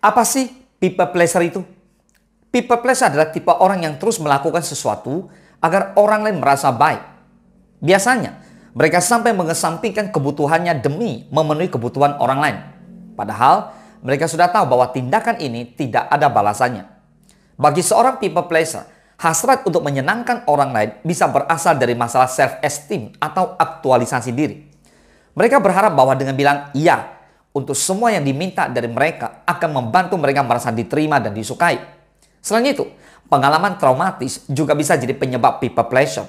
Apa sih people pleaser itu? People pleaser adalah tipe orang yang terus melakukan sesuatu agar orang lain merasa baik. Biasanya, mereka sampai mengesampingkan kebutuhannya demi memenuhi kebutuhan orang lain. Padahal, mereka sudah tahu bahwa tindakan ini tidak ada balasannya. Bagi seorang people pleaser, hasrat untuk menyenangkan orang lain bisa berasal dari masalah self-esteem atau aktualisasi diri. Mereka berharap bahwa dengan bilang iya untuk semua yang diminta dari mereka akan membantu mereka merasa diterima dan disukai. Selain itu, pengalaman traumatis juga bisa jadi penyebab people pleasure.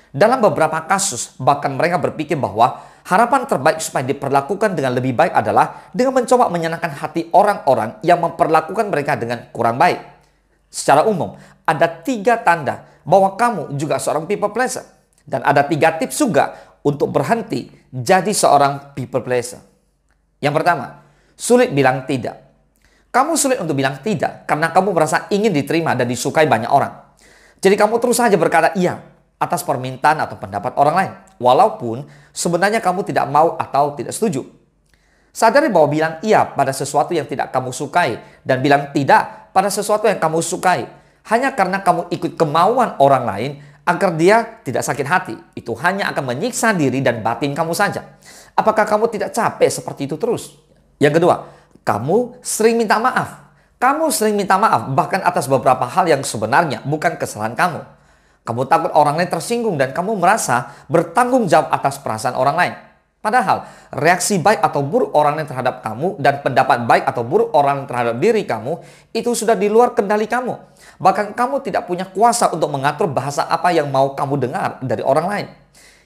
Dalam beberapa kasus, bahkan mereka berpikir bahwa harapan terbaik supaya diperlakukan dengan lebih baik adalah dengan mencoba menyenangkan hati orang-orang yang memperlakukan mereka dengan kurang baik. Secara umum, ada 3 tanda bahwa kamu juga seorang people pleaser. Dan ada 3 tips juga untuk berhenti jadi seorang people pleaser. Yang pertama, sulit bilang tidak. Kamu sulit untuk bilang tidak karena kamu merasa ingin diterima dan disukai banyak orang. Jadi kamu terus saja berkata iya atas permintaan atau pendapat orang lain. Walaupun sebenarnya kamu tidak mau atau tidak setuju. Sadari bahwa bilang iya pada sesuatu yang tidak kamu sukai dan bilang tidak pada sesuatu yang kamu sukai hanya karena kamu ikut kemauan orang lain agar dia tidak sakit hati. Itu hanya akan menyiksa diri dan batin kamu saja. Apakah kamu tidak capek seperti itu terus? Yang kedua, kamu sering minta maaf. Kamu sering minta maaf bahkan atas beberapa hal yang sebenarnya bukan kesalahan kamu. Kamu takut orang lain tersinggung dan kamu merasa bertanggung jawab atas perasaan orang lain. Padahal reaksi baik atau buruk orang lain terhadap kamu dan pendapat baik atau buruk orang lain terhadap diri kamu itu sudah di luar kendali kamu. Bahkan kamu tidak punya kuasa untuk mengatur bahasa apa yang mau kamu dengar dari orang lain.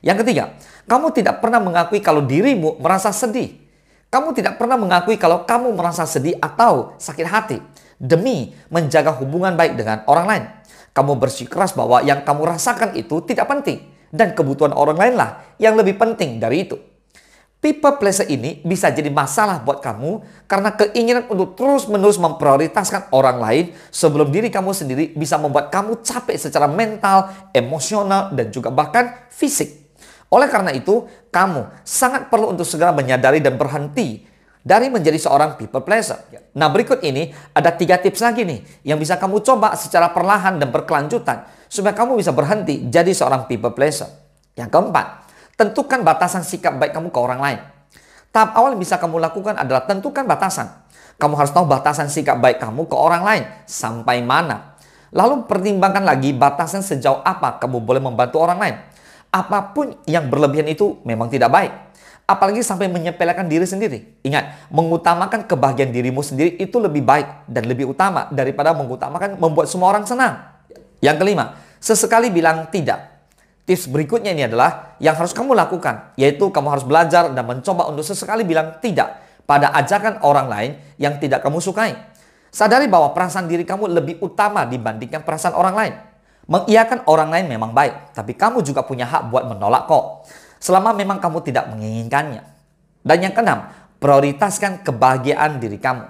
Yang ketiga, kamu tidak pernah mengakui kalau dirimu merasa sedih. Kamu tidak pernah mengakui kalau kamu merasa sedih atau sakit hati demi menjaga hubungan baik dengan orang lain. Kamu bersikeras bahwa yang kamu rasakan itu tidak penting dan kebutuhan orang lainlah yang lebih penting dari itu. People pleaser ini bisa jadi masalah buat kamu karena keinginan untuk terus-menerus memprioritaskan orang lain sebelum diri kamu sendiri bisa membuat kamu capek secara mental, emosional, dan juga bahkan fisik. Oleh karena itu, kamu sangat perlu untuk segera menyadari dan berhenti dari menjadi seorang people pleaser. Nah, berikut ini ada 3 tips lagi nih yang bisa kamu coba secara perlahan dan berkelanjutan supaya kamu bisa berhenti jadi seorang people pleaser. Yang keempat, tentukan batasan sikap baik kamu ke orang lain. Tahap awal yang bisa kamu lakukan adalah tentukan batasan. Kamu harus tahu batasan sikap baik kamu ke orang lain sampai mana. Lalu pertimbangkan lagi batasan sejauh apa kamu boleh membantu orang lain. Apapun yang berlebihan itu memang tidak baik. Apalagi sampai menyepelekan diri sendiri. Ingat, mengutamakan kebahagiaan dirimu sendiri itu lebih baik dan lebih utama daripada mengutamakan membuat semua orang senang. Yang kelima, sesekali bilang tidak. Tips berikutnya ini adalah yang harus kamu lakukan, yaitu kamu harus belajar dan mencoba untuk sesekali bilang tidak pada ajakan orang lain yang tidak kamu sukai. Sadari bahwa perasaan diri kamu lebih utama dibandingkan perasaan orang lain. Mengiyakan orang lain memang baik, tapi kamu juga punya hak buat menolak kok. Selama memang kamu tidak menginginkannya. Dan yang keenam, prioritaskan kebahagiaan diri kamu.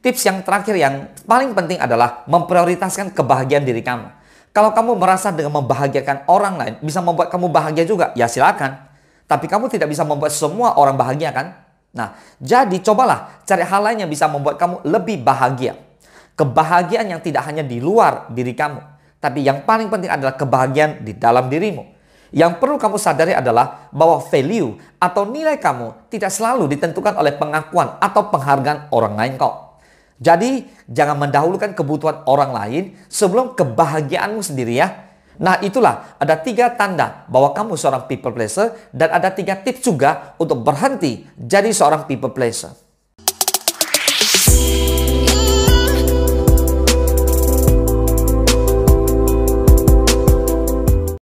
Tips yang terakhir yang paling penting adalah memprioritaskan kebahagiaan diri kamu. Kalau kamu merasa dengan membahagiakan orang lain bisa membuat kamu bahagia juga, ya silakan. Tapi kamu tidak bisa membuat semua orang bahagia kan? Nah, jadi cobalah cari hal lain yang bisa membuat kamu lebih bahagia. Kebahagiaan yang tidak hanya di luar diri kamu. Tapi yang paling penting adalah kebahagiaan di dalam dirimu. Yang perlu kamu sadari adalah bahwa value atau nilai kamu tidak selalu ditentukan oleh pengakuan atau penghargaan orang lain kok. Jadi, jangan mendahulukan kebutuhan orang lain sebelum kebahagiaanmu sendiri ya. Nah, itulah ada 3 tanda bahwa kamu seorang people pleaser dan ada 3 tips juga untuk berhenti jadi seorang people pleaser.